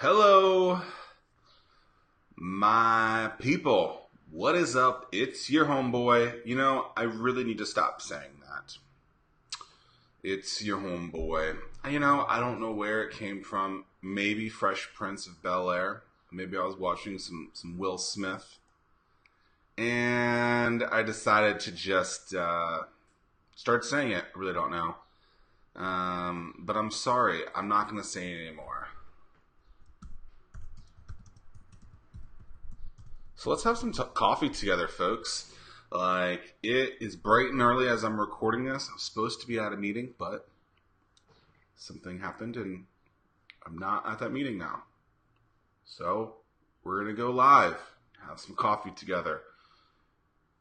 Hello, my people. What is up? It's your homeboy. I really need to stop saying that. It's your homeboy. I don't know where it came from. Maybe Fresh Prince of Bel-Air. Maybe I was watching some Will Smith. And I decided to just start saying it. I really don't know. But I'm sorry. I'm not going to say it anymore. So let's have some coffee together, folks. It is bright and early as I'm recording this. I'm supposed to be at a meeting, but something happened and I'm not at that meeting now. So we're going to go live, have some coffee together.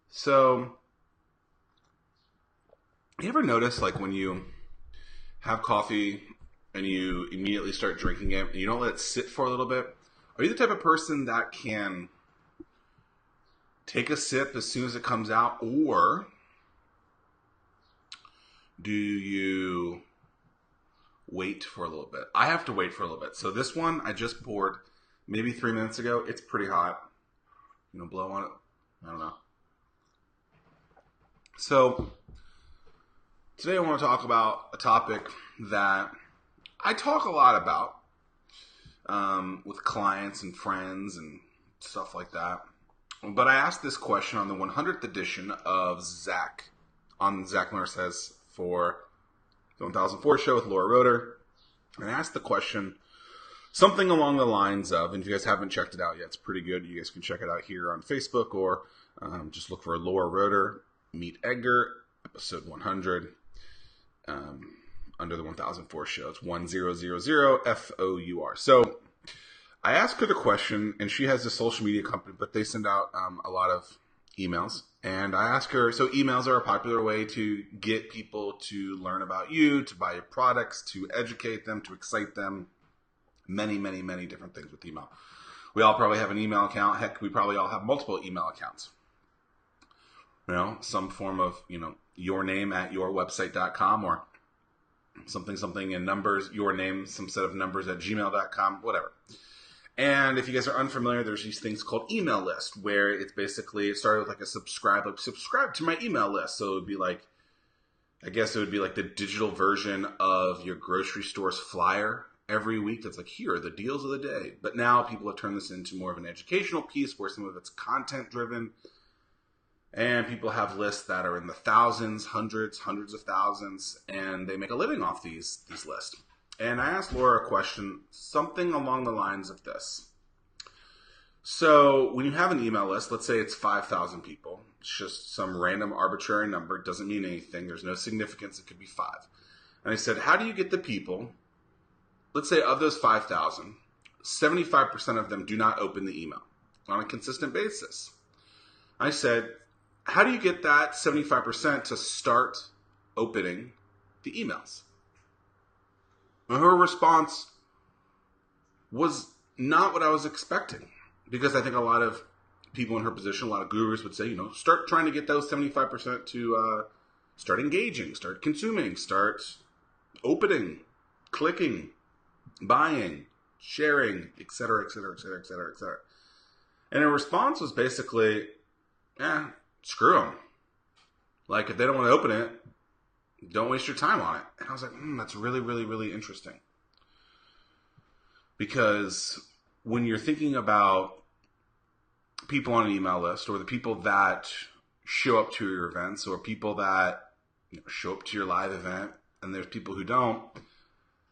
So, you ever notice when you have coffee and you immediately start drinking it and you don't let it sit for a little bit? Are you the type of person that can take a sip as soon as it comes out, or do you wait for a little bit? I have to wait for a little bit. So this one I just poured maybe 3 minutes ago. It's pretty hot. Blow on it. I don't know. So today I want to talk about a topic that I talk a lot about with clients and friends and stuff like that. But I asked this question on the 100th edition of Zack Miller Says for the 1004 show with Laura Roeder. And I asked the question something along the lines of, and if you guys haven't checked it out yet, it's pretty good. You guys can check it out here on Facebook or just look for Laura Roeder, Meet Edgar, episode 100, under the 1004 show. It's 1000 FOUR. So I asked her the question, and she has a social media company, but they send out a lot of emails. And I asked her, so emails are a popular way to get people to learn about you, to buy your products, to educate them, to excite them. Many, many, many different things with email. We all probably have an email account. Heck, we probably all have multiple email accounts. Some form of, your name at yourwebsite.com or something in numbers, your name, some set of numbers at gmail.com, whatever. And if you guys are unfamiliar, there's these things called email list, where it's basically, it started with a subscribe to my email list. So it would be I guess it would be the digital version of your grocery store's flyer every week. That's here are the deals of the day. But now people have turned this into more of an educational piece where some of it's content driven. And people have lists that are in the thousands, hundreds of thousands, and they make a living off these lists. And I asked Laura a question, something along the lines of this. So when you have an email list, let's say it's 5,000 people. It's just some random arbitrary number. It doesn't mean anything. There's no significance. It could be 5. And I said, how do you get the people, let's say of those 5,000, 75% of them do not open the email on a consistent basis. I said, how do you get that 75% to start opening the emails? And her response was not what I was expecting, because I think a lot of people in her position, a lot of gurus would say, start trying to get those 75% to start engaging, start consuming, start opening, clicking, buying, sharing, etc., etc., etc., etc., etc. And her response was basically, screw them. If they don't want to open it, don't waste your time on it. And I was like, that's really, really, really interesting. Because when you're thinking about people on an email list, or the people that show up to your events, or people that show up to your live event, and there's people who don't,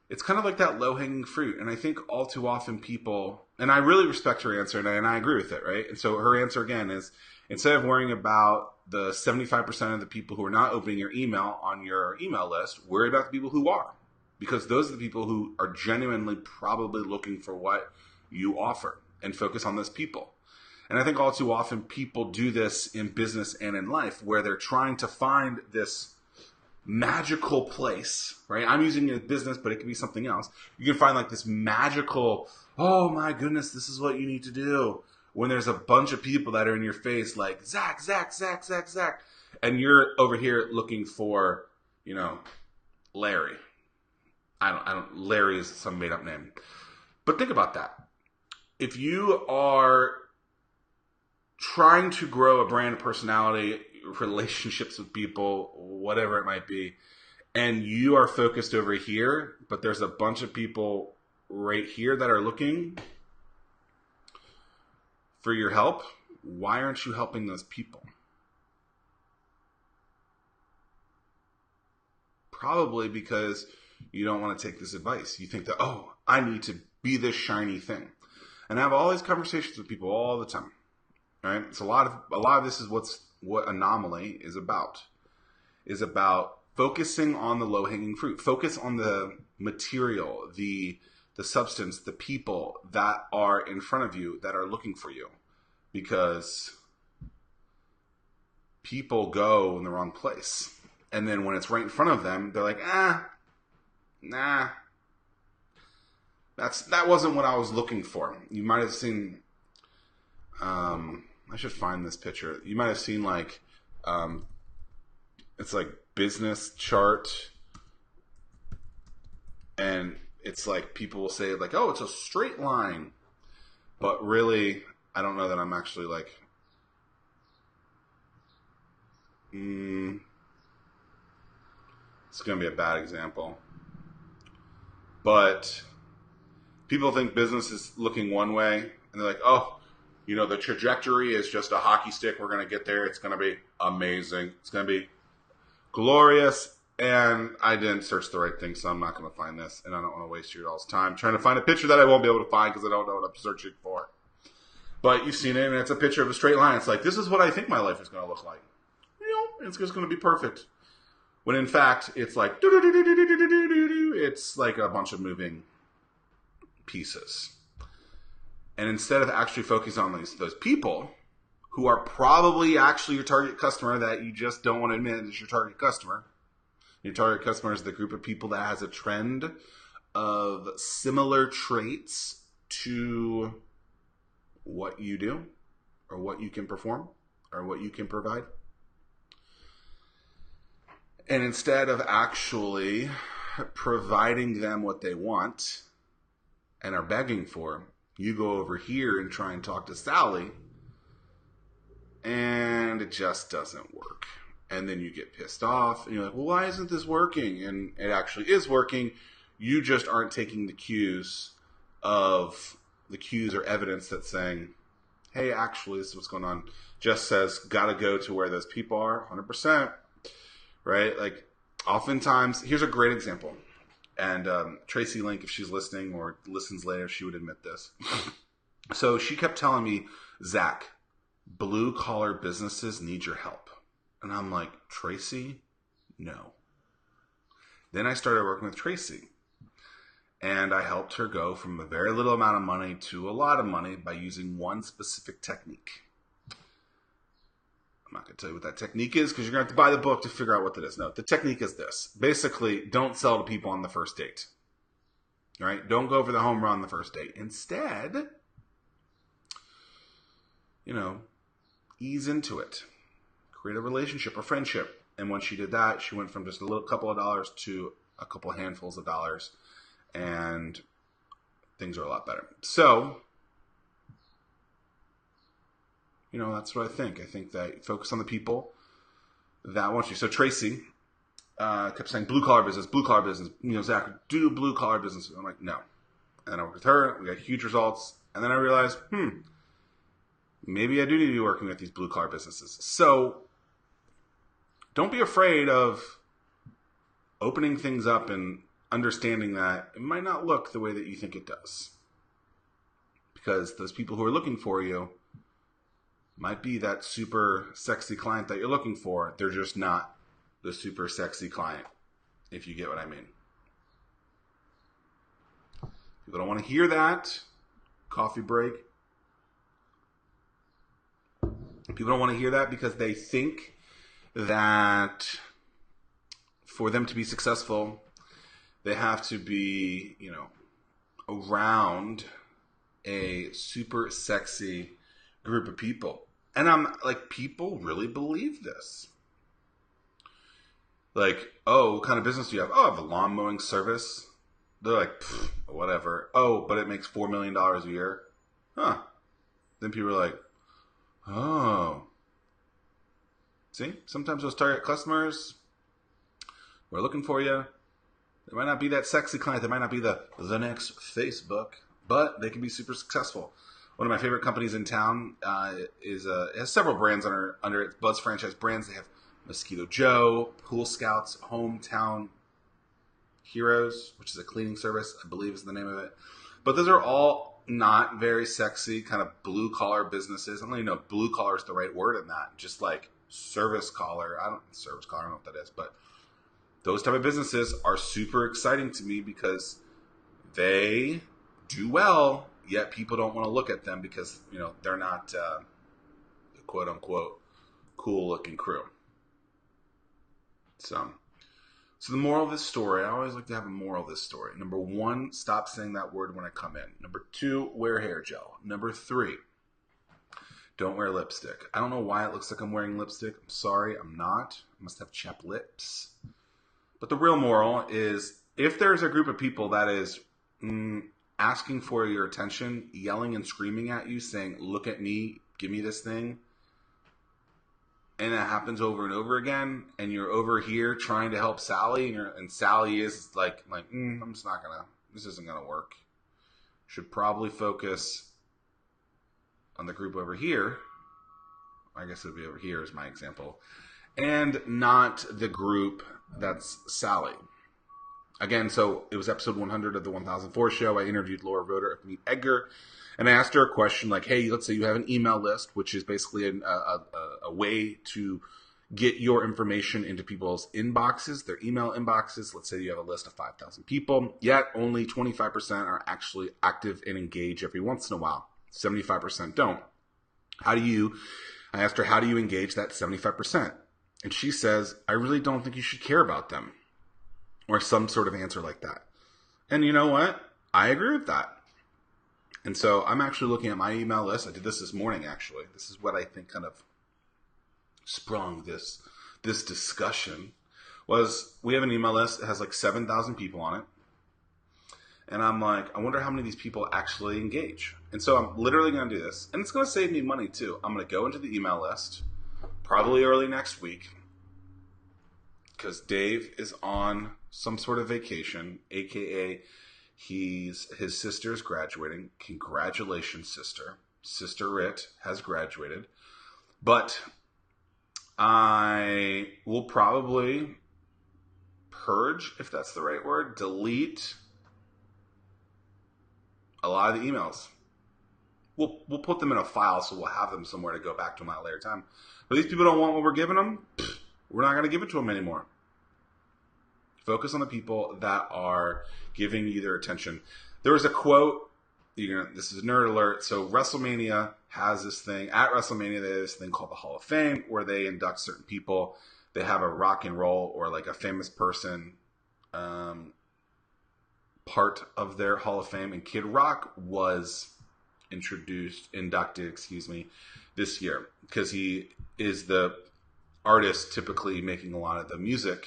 it's kind of like that low-hanging fruit. And I think all too often people, and I really respect her answer, and I agree with it, right? And so her answer again is, instead of worrying about the 75% of the people who are not opening your email on your email list, worry about the people who are. Because those are the people who are genuinely probably looking for what you offer, and focus on those people. And I think all too often people do this in business and in life, where they're trying to find this magical place, right? I'm using it in business, but it could be something else. You can find this magical, oh my goodness, this is what you need to do. When there's a bunch of people that are in your face Zack, and you're over here looking for, Larry. Larry is some made up name. But think about that. If you are trying to grow a brand personality, relationships with people, whatever it might be, and you are focused over here, but there's a bunch of people right here that are looking for your help, why aren't you helping those people? Probably because you don't want to take this advice. You think that, oh, I need to be this shiny thing. And I have all these conversations with people all the time. Right? It's a lot of this is what Anomaly is about focusing on the low-hanging fruit. Focus on the material, the substance, the people that are in front of you that are looking for you. Because people go in the wrong place. And then when it's right in front of them, they're like, nah. That wasn't what I was looking for. You might have seen, I should find this picture. You might have seen like, it's like business chart. And it's like people will say like, oh, it's a straight line. But really, I don't know that I'm actually like, it's going to be a bad example. But people think business is looking one way, and they're like, oh, the trajectory is just a hockey stick. We're going to get there. It's going to be amazing. It's going to be glorious. And I didn't search the right thing, so I'm not going to find this. And I don't want to waste your all's time trying to find a picture that I won't be able to find because I don't know what I'm searching for. But you've seen it, and it's a picture of a straight line. It's like, this is what I think my life is going to look like. It's just going to be perfect. When in fact, it's like, it's like a bunch of moving pieces. And instead of actually focusing on those people who are probably actually your target customer that you just don't want to admit is your target customer. Your target customer is the group of people that has a trend of similar traits to what you do or what you can perform or what you can provide. And instead of actually providing them what they want and are begging for, you go over here and try and talk to Sally, and it just doesn't work. And then you get pissed off, and you're like, well, why isn't this working? And it actually is working. You just aren't taking the cues or evidence that's saying, hey, actually, this is what's going on. Just says, gotta go to where those people are, 100%. Right? Like, oftentimes, here's a great example. And Tracy Link, if she's listening or listens later, she would admit this. So she kept telling me, Zach, blue-collar businesses need your help. And I'm like, Tracy, no. Then I started working with Tracy. And I helped her go from a very little amount of money to a lot of money by using one specific technique. I'm not going to tell you what that technique is because you're going to have to buy the book to figure out what that is. No, the technique is this. Basically, don't sell to people on the first date. All right? Don't go for the home run on the first date. Instead, ease into it. Create a relationship or friendship. And when she did that, she went from just a little couple of dollars to a couple handfuls of dollars. And things are a lot better. So, that's what I think. I think that focus on the people that want you. So Tracy kept saying blue-collar business. Zach, do blue-collar business. I'm like, no. And then I worked with her. We got huge results. And then I realized, maybe I do need to be working with these blue-collar businesses. So don't be afraid of opening things up and understanding that it might not look the way that you think it does. Because those people who are looking for you might be that super sexy client that you're looking for. They're just not the super sexy client, if you get what I mean. People don't want to hear that. Coffee break. People don't want to hear that because they think that for them to be successful, they have to be, around a super sexy group of people. And I'm like, people really believe this. Like, oh, what kind of business do you have? Oh, I have a lawn mowing service. They're like, whatever. Oh, but it makes $4 million a year. Huh. Then people are like, oh. See, sometimes those target customers, we're looking for you. They might not be that sexy client. They might not be the next Facebook, but they can be super successful. One of my favorite companies in town has several brands under its Buzz franchise brands. They have Mosquito Joe, Pool Scouts, Hometown Heroes, which is a cleaning service, I believe is the name of it. But those are all not very sexy, kind of blue-collar businesses. I don't even know if blue-collar is the right word in that. Just like service collar. I don't know what that is, but those type of businesses are super exciting to me because they do well, yet people don't want to look at them because, they're not the quote-unquote cool-looking crew. So the moral of this story, I always like to have a moral of this story. Number 1, stop saying that word when I come in. Number 2, wear hair gel. Number 3, don't wear lipstick. I don't know why it looks like I'm wearing lipstick. I'm sorry, I'm not. I must have chapped lips. But the real moral is, if there's a group of people that is asking for your attention, yelling and screaming at you, saying, look at me, give me this thing, and it happens over and over again, and you're over here trying to help Sally, and Sally is like, I'm just not gonna, this isn't gonna work. Should probably focus on the group over here. I guess it would be over here is my example. And not the group that's Sally. Again, so it was episode 100 of the 1004 show. I interviewed Laura Roeder of Meet Edgar. And I asked her a question like, hey, let's say you have an email list, which is basically a way to get your information into people's inboxes, their email inboxes. Let's say you have a list of 5,000 people, yet only 25% are actually active and engage every once in a while. 75% don't. I asked her, how do you engage that 75%? And she says, I really don't think you should care about them. Or some sort of answer like that. And you know what? I agree with that. And so I'm actually looking at my email list. I did this morning, actually. This is what I think kind of sprung this discussion. Was we have an email list that has like 7,000 people on it. And I'm like, I wonder how many of these people actually engage. And so I'm literally going to do this. And it's going to save me money, too. I'm going to go into the email list, probably early next week, because Dave is on some sort of vacation, a.k.a. his sister's graduating. Congratulations, sister. Sister Rit has graduated. But I will probably purge, if that's the right word, delete a lot of the emails. We'll put them in a file so we'll have them somewhere to go back to them at a later time. But these people don't want what we're giving them. We're not going to give it to them anymore. Focus on the people that are giving you their attention. There was a quote, this is a nerd alert. So WrestleMania has this thing. At WrestleMania, they have this thing called the Hall of Fame where they induct certain people. They have a rock and roll or like a famous person part of their Hall of Fame. And Kid Rock was inducted, this year. Because he is the artist typically making a lot of the music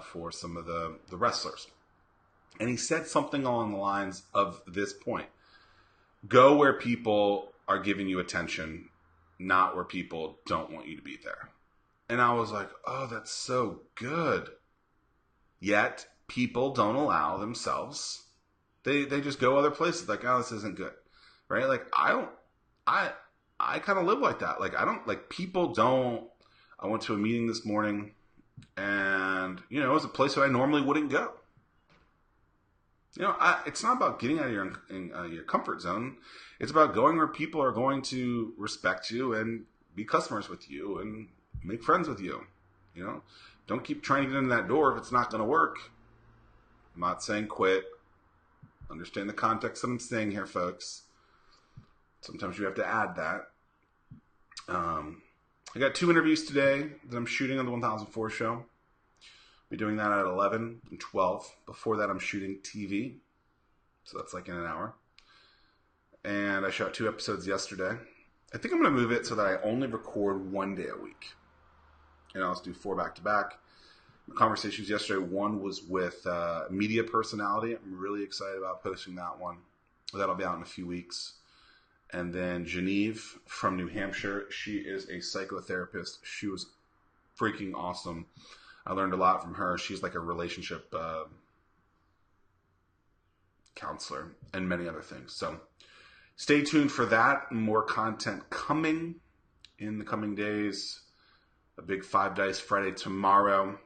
for some of the wrestlers. And he said something along the lines of this point. Go where people are giving you attention, not where people don't want you to be there. And I was like, oh, that's so good. Yet, people don't allow themselves. They just go other places like, oh, this isn't good. Right? Like, I kind of live like that. Like, people don't. I went to a meeting this morning and, it was a place that I normally wouldn't go. It's not about getting out of your comfort zone. It's about going where people are going to respect you and be customers with you and make friends with you. Don't keep trying to get in that door if it's not going to work. I'm not saying quit. Understand the context that I'm saying here, folks. Sometimes you have to add that. I got 2 interviews today that I'm shooting on the 1004 show. I'll be doing that at 11 and 12. Before that, I'm shooting TV. So that's like in an hour. And I shot 2 episodes yesterday. I think I'm going to move it so that I only record 1 day a week. And I'll just do 4 back-to-back. conversations yesterday. One was with media personality. I'm really excited about posting that one. That'll be out in a few weeks. And then Genevieve from New Hampshire. She is a psychotherapist. She was freaking awesome. I learned a lot from her. She's like a relationship counselor and many other things. So stay tuned for that. More content coming in the coming days. A big 5 Dice Friday tomorrow.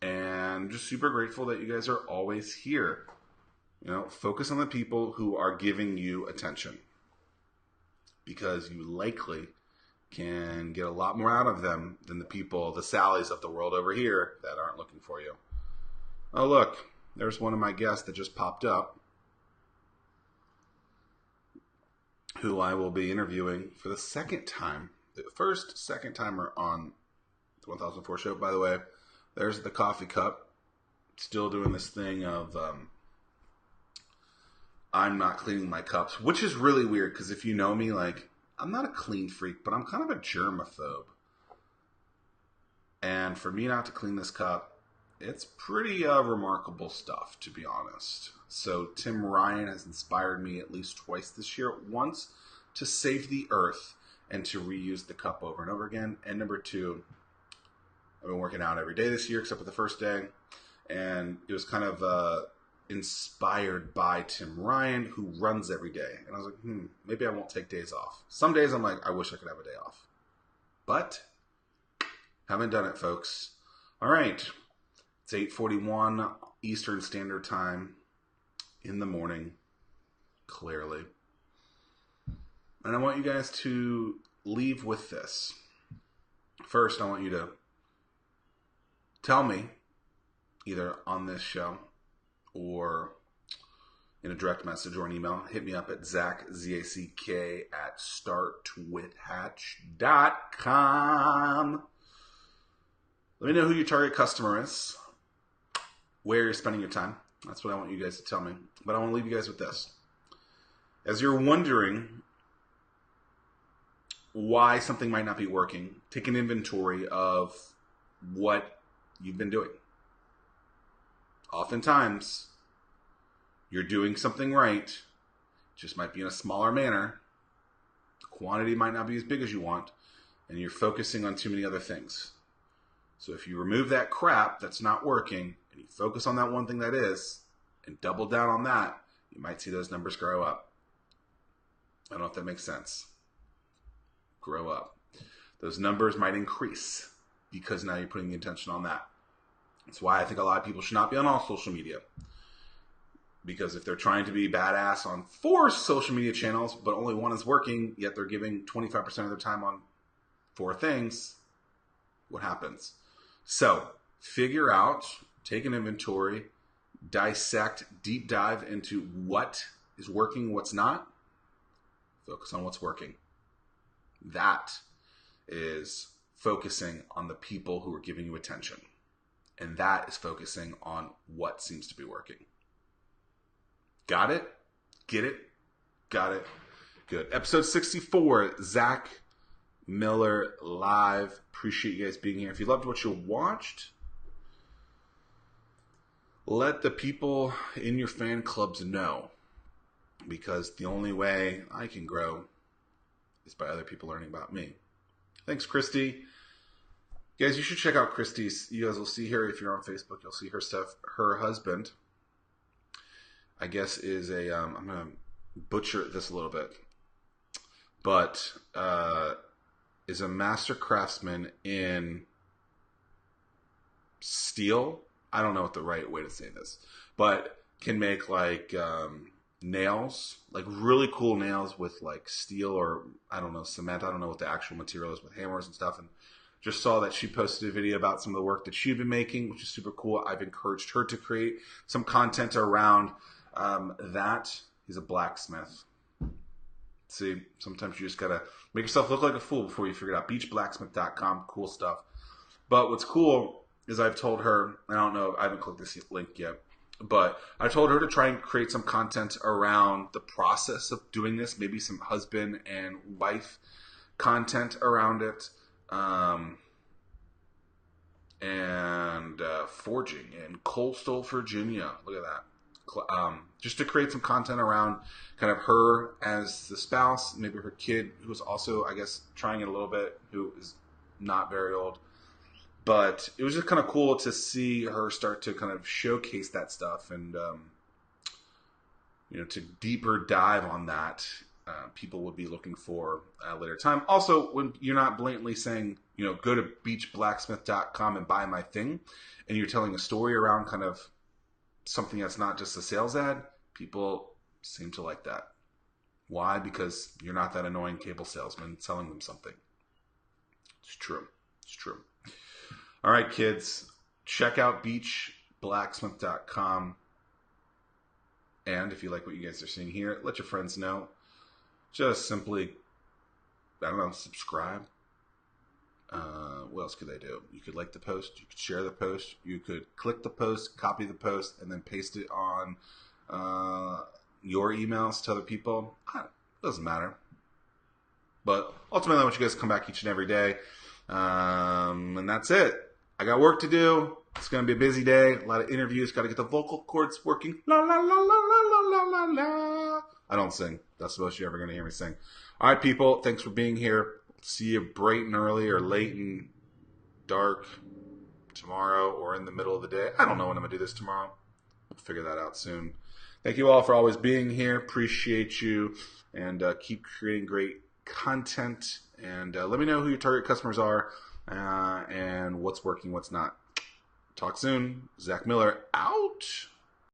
And just super grateful that you guys are always here. You know, focus on the people who are giving you attention. Because you likely can get a lot more out of them than the people, the Sallys of the world over here that aren't looking for you. Oh, look, there's one of my guests that just popped up, who I will be interviewing for the second time. The second timer on the 1004 show. By the way, there's the coffee cup. Still doing this thing of I'm not cleaning my cups, which is really weird because if you know me, like, I'm not a clean freak, but I'm kind of a germaphobe. And for me not to clean this cup, it's pretty remarkable stuff, to be honest. So Tim Ryan has inspired me at least twice this year. Once to save the earth and to reuse the cup over and over again. And number two, I've been working out every day this year except for the first day. And it was kind of inspired by Tim Ryan, who runs every day. And I was like, maybe I won't take days off. Some days I'm like, I wish I could have a day off. But haven't done it, folks. All right. It's 8:41 Eastern Standard Time in the morning, clearly. And I want you guys to leave with this. First, I want you to tell me, either on this show or in a direct message or an email, hit me up at Zack, Z-A-C-K, at startwithhatch.com. Let me know who your target customer is, where you're spending your time. That's what I want you guys to tell me. But I want to leave you guys with this. As you're wondering why something might not be working, take an inventory of what you've been doing. Oftentimes, you're doing something right, just might be in a smaller manner. The quantity might not be as big as you want, and you're focusing on too many other things. So if you remove that crap that's not working, and you focus on that one thing that is, and double down on that, you might see those numbers grow up. I don't know if that makes sense. Grow up. Those numbers might increase because now you're putting the attention on that. That's why I think a lot of people should not be on all social media. Because if they're trying to be badass on 4 social media channels, but only one is working, yet they're giving 25% of their time on 4 things, what happens? So, figure out, take an inventory, dissect, deep dive into what is working, what's not. Focus on what's working. That is focusing on the people who are giving you attention. And that is focusing on what seems to be working. Got it? Get it? Got it? Good. Episode 64, Zack Miller live. Appreciate you guys being here. If you loved what you watched, let the people in your fan clubs know. Because the only way I can grow is by other people learning about me. Thanks, Christy. Guys, you should check out Christy's. You guys will see her if you're on Facebook. You'll see her stuff. Her husband, I guess, is a, I'm going to butcher this a little bit, but is a master craftsman in steel. I don't know what the right way to say this, but can make like nails, like really cool nails with like steel or, I don't know, cement. I don't know what the actual material is, with hammers and stuff. And just saw that she posted a video about some of the work that she'd been making, which is super cool. I've encouraged her to create some content around that. He's a blacksmith. See, sometimes you just gotta make yourself look like a fool before you figure it out. Beachblacksmith.com, cool stuff. But what's cool is I've told her, I don't know, I haven't clicked this link yet, but I told her to try and create some content around the process of doing this, maybe some husband and wife content around it. and forging in Coastal Virginia. Look at that. Just to create some content around kind of her as the spouse, maybe her kid, who's also, I guess, trying it a little bit, who is not very old. But it was just kind of cool to see her start to kind of showcase that stuff and, to deeper dive on that. People will be looking for at a later time. Also, when you're not blatantly saying, go to beachblacksmith.com and buy my thing, and you're telling a story around kind of something that's not just a sales ad, people seem to like that. Why? Because you're not that annoying cable salesman selling them something. It's true. It's true. All right, kids, check out beachblacksmith.com. And if you like what you guys are seeing here, let your friends know. Just simply, subscribe. What else could they do? You could like the post. You could share the post. You could click the post, copy the post, and then paste it on your emails to other people. It doesn't matter. But ultimately, I want you guys to come back each and every day. And that's it. I got work to do. It's going to be a busy day. A lot of interviews. Got to get the vocal cords working. La, la, la, la, la, la, la, la. I don't sing. That's the most you're ever going to hear me sing. All right, people. Thanks for being here. See you bright and early or late and dark tomorrow or in the middle of the day. I don't know when I'm going to do this tomorrow. We'll figure that out soon. Thank you all for always being here. Appreciate you. And keep creating great content. And let me know who your target customers are and what's working, what's not. Talk soon. Zack Miller out.